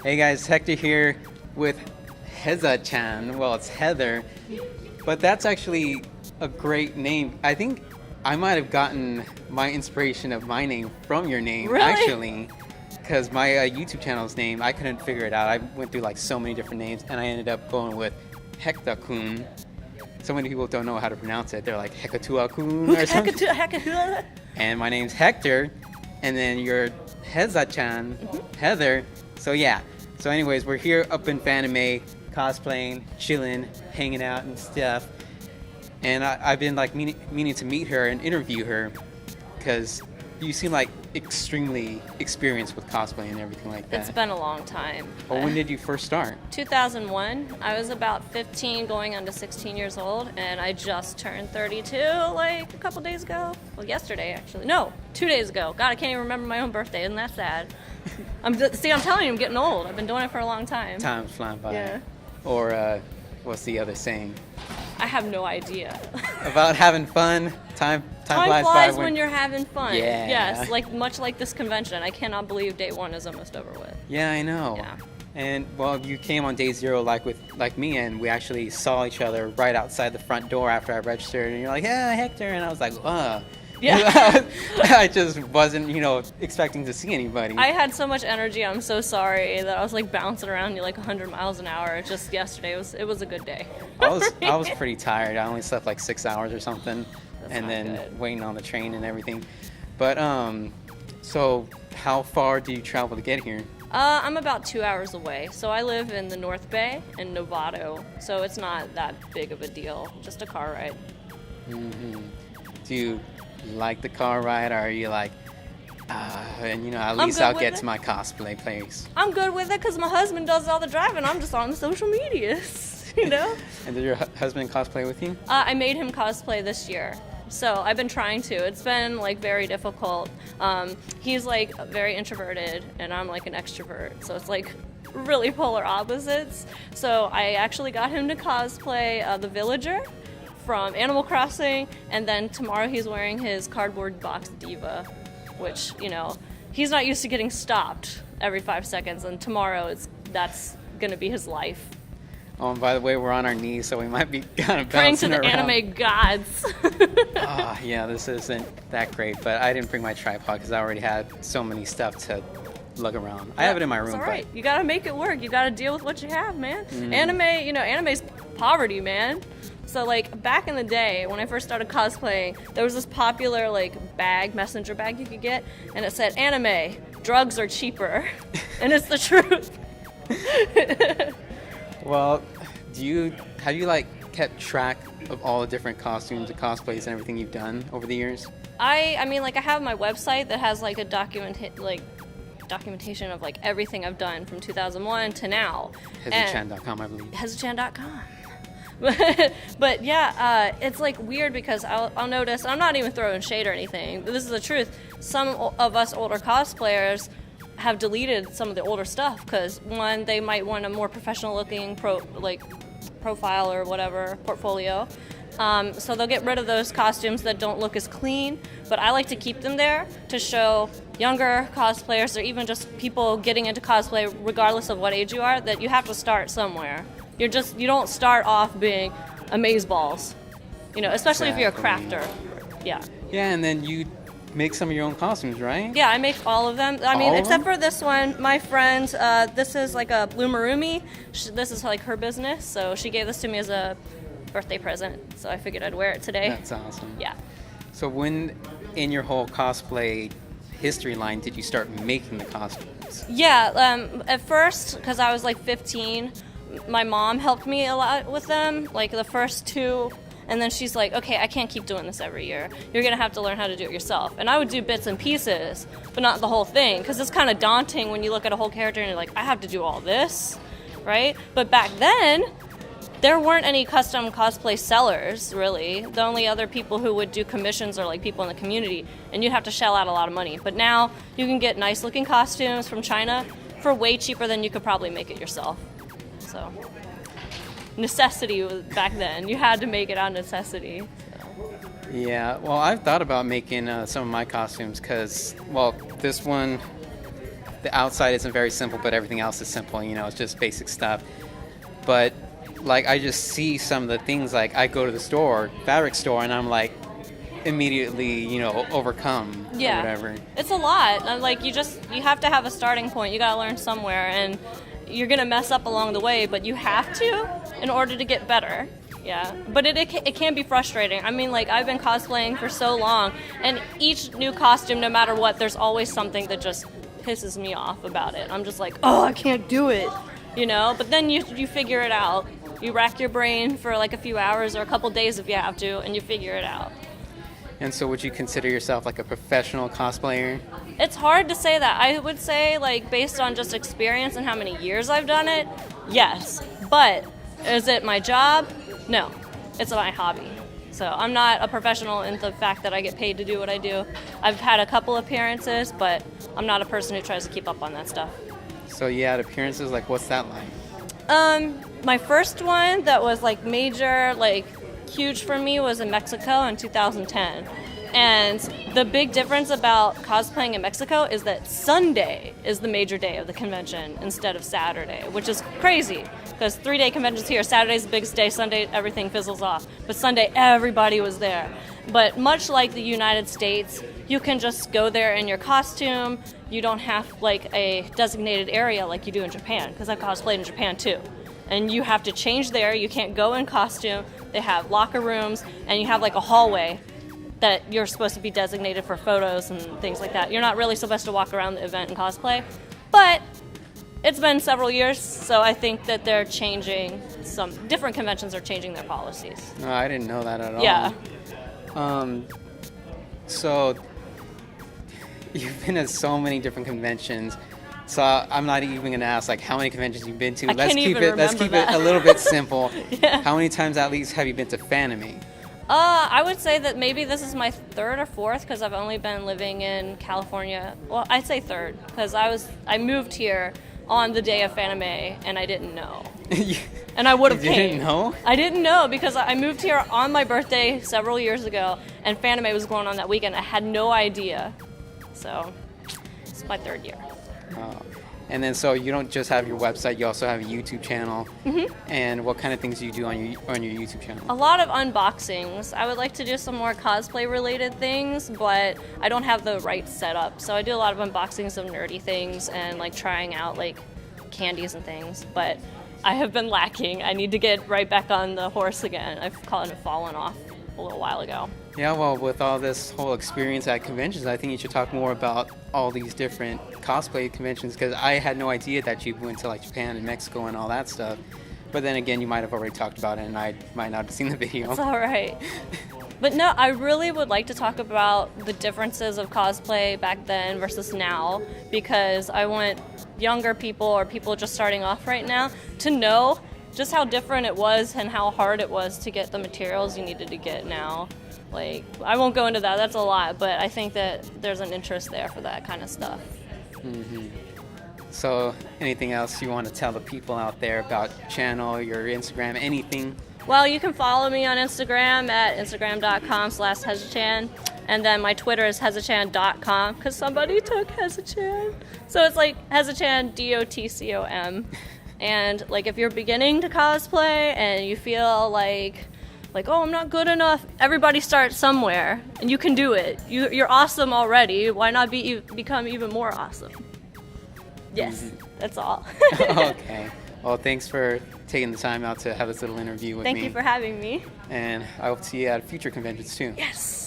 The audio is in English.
Hey guys, Hector here with Heza-Chan. Well, it's Heather, but that's actually a great name. I think I might have gotten my inspiration of my name from your name, Really? actually. Because my YouTube channel's name, I couldn't figure it out. I went through like so many different names, and I ended up going with Hector-kun. So many people don't know how to pronounce it. They're like Hekatua-kun or something. Hector. And my name's Hector, and then you're Heza-Chan, Heather. So yeah. So anyways, we're here up in Fanime, cosplaying, chilling, hanging out and stuff. And I've been like meaning to meet her and interview her, because you seem like extremely experienced with cosplay and everything like that. It's been a long time. Well, when did you first start? 2001. I was about 15 going on to 16 years old, and I just turned 32 like a couple days ago. Well, yesterday actually. No, 2 days ago. God, I can't even remember my own birthday. Isn't that sad? I'm telling you, I'm getting old. I've been doing it for a long time. Time's flying by. Yeah. Or what's the other saying? I have no idea. About having fun. Time Time flies flies by when you're having fun. Yeah. Yes, much like this convention. I cannot believe day one is almost over with. Yeah, I know. Yeah. And well, you came on day zero like me, and we actually saw each other right outside the front door after I registered. And you're like, "Yeah, Hector," and I was like, Yeah. I just wasn't, expecting to see anybody. I had so much energy. I'm so sorry that I was like bouncing around you like 100 miles an hour. Just yesterday, it was a good day. I was pretty tired. I only slept like 6 hours or something, That's and not then good. waiting on the train and everything. But so how far do you travel to get here? I'm about 2 hours away. So I live in the North Bay in Novato. So it's not that big of a deal. Just a car ride. Mm-hmm. Do you like the car ride, or are you like, at I'm least good I'll with get it. to my cosplay place? I'm good with it because my husband does all the driving. I'm just on the social medias, And did your husband cosplay with you? I made him cosplay this year. So I've been trying to. It's been like very difficult. He's like very introverted and I'm like an extrovert. So it's like really polar opposites. So I actually got him to cosplay the villager from Animal Crossing, and then tomorrow he's wearing his cardboard box diva, which, he's not used to getting stopped every 5 seconds, and tomorrow that's gonna be his life. Oh, and by the way, we're on our knees, so we might be kind of Praying to bouncing the around. anime gods. Yeah, this isn't that great, but I didn't bring my tripod because I already had so many stuff to lug around. I have it in my room. It's all right. But You gotta make it work. You gotta deal with what you have, man. Mm-hmm. Anime's poverty, man. So like back in the day when I first started cosplaying, there was this popular like messenger bag you could get, and it said anime, drugs are cheaper. And it's the truth. Well, have you like kept track of all the different costumes and cosplays and everything you've done over the years? I mean like I have my website that has like a documentation of like everything I've done from 2001 to now. Heza-Chan.com, I believe. Heza-Chan.com. But yeah, it's like weird because I'll notice, I'm not even throwing shade or anything, but this is the truth. Some of us older cosplayers have deleted some of the older stuff because, one, they might want a more professional looking profile or whatever, portfolio. So they'll get rid of those costumes that don't look as clean, but I like to keep them there to show younger cosplayers or even just people getting into cosplay, regardless of what age you are, that you have to start somewhere. You don't start off being amazeballs, especially if you're a crafter. Yeah. Yeah, and then you make some of your own costumes, right? Yeah, I make all of them. I mean, All of except them? for this one, my friend, this is like a Blue Marumi. This is like her business, so she gave this to me as a birthday present, so I figured I'd wear it today. That's awesome. Yeah. So when in your whole cosplay history line did you start making the costumes? Yeah, at first, because I was like 15, my mom helped me a lot with them, like the first two, and then she's like, okay, I can't keep doing this every year. You're going to have to learn how to do it yourself. And I would do bits and pieces, but not the whole thing, because it's kind of daunting when you look at a whole character and you're like, I have to do all this, right? But back then, there weren't any custom cosplay sellers, really. The only other people who would do commissions are like people in the community, and you'd have to shell out a lot of money. But now you can get nice looking costumes from China for way cheaper than you could probably make it yourself. So, necessity back then. You had to make it out of necessity. So. Yeah, well, I've thought about making some of my costumes because, well, this one the outside isn't very simple, but everything else is simple. You know, it's just basic stuff. But like I just see some of the things. Like I go to the store, fabric store, and I'm like immediately, you know, overcome or whatever. It's a lot. Like you have to have a starting point. You got to learn somewhere, and you're gonna mess up along the way, but you have to in order to get better. Yeah, but it can be frustrating. I mean, like, I've been cosplaying for so long, and each new costume, no matter what, there's always something that just pisses me off about it. I'm just like, oh, I can't do it, you know? But then you figure it out. You rack your brain for like a few hours or a couple days if you have to, and you figure it out. And so would you consider yourself like a professional cosplayer? It's hard to say that. I would say, like, based on just experience and how many years I've done it, yes. But is it my job? No, it's my hobby. So I'm not a professional in the fact that I get paid to do what I do. I've had a couple appearances, but I'm not a person who tries to keep up on that stuff. So you had appearances, like what's that like? My first one that was like major, like huge for me was in Mexico in 2010. And the big difference about cosplaying in Mexico is that Sunday is the major day of the convention instead of Saturday, which is crazy because 3-day conventions here. Saturday's the biggest day, Sunday everything fizzles off. But Sunday everybody was there. But much like the United States, you can just go there in your costume. You don't have like a designated area like you do in Japan, because I've cosplayed in Japan too. And you have to change there. You can't go in costume. They have locker rooms, and you have like a hallway that you're supposed to be designated for photos and things like that. You're not really supposed to walk around the event and cosplay, but it's been several years, so I think that they're changing. Some different conventions are changing their policies. No, I didn't know that at all. Yeah. So you've been at so many different conventions. So I'm not even going to ask like how many conventions you've been to. Let's keep it a little bit simple. Yeah. How many times at least have you been to Fanime? I would say that maybe this is my third or fourth because I've only been living in California. Well, I'd say third because I moved here on the day of Fanime and I didn't know. And I would have came. You didn't know? I didn't know because I moved here on my birthday several years ago and Fanime was going on that weekend. I had no idea. So it's my third year. And then so you don't just have your website, you also have a YouTube channel. Mm-hmm. And what kind of things do you do on your YouTube channel? A lot of unboxings. I would like to do some more cosplay related things, but I don't have the right setup. So I do a lot of unboxings of nerdy things and like trying out like candies and things, but I have been lacking. I need to get right back on the horse again. I've kind of fallen off a little while ago. Yeah, well, with all this whole experience at conventions, I think you should talk more about all these different cosplay conventions, because I had no idea that you went to like Japan and Mexico and all that stuff. But then again, you might have already talked about it and I might not have seen the video. It's all right. But no, I really would like to talk about the differences of cosplay back then versus now, because I want younger people or people just starting off right now to know just how different it was and how hard it was to get the materials you needed to get now. Like, I won't go into that, that's a lot, but I think that there's an interest there for that kind of stuff. Mm-hmm. So, anything else you want to tell the people out there about your channel, your Instagram, anything? Well, you can follow me on Instagram at instagram.com/Heza-Chan, and then my Twitter is Heza-Chan.com, because somebody took Heza-Chan. So it's like Heza-Chan, DOTCOM. And like if you're beginning to cosplay and you feel like, oh, I'm not good enough, everybody starts somewhere, and you can do it. You're awesome already. Why not become even more awesome? Yes, That's all. Okay. Well, thanks for taking the time out to have this little interview with me. Thank you for having me. And I hope to see you at future conventions too. Yes.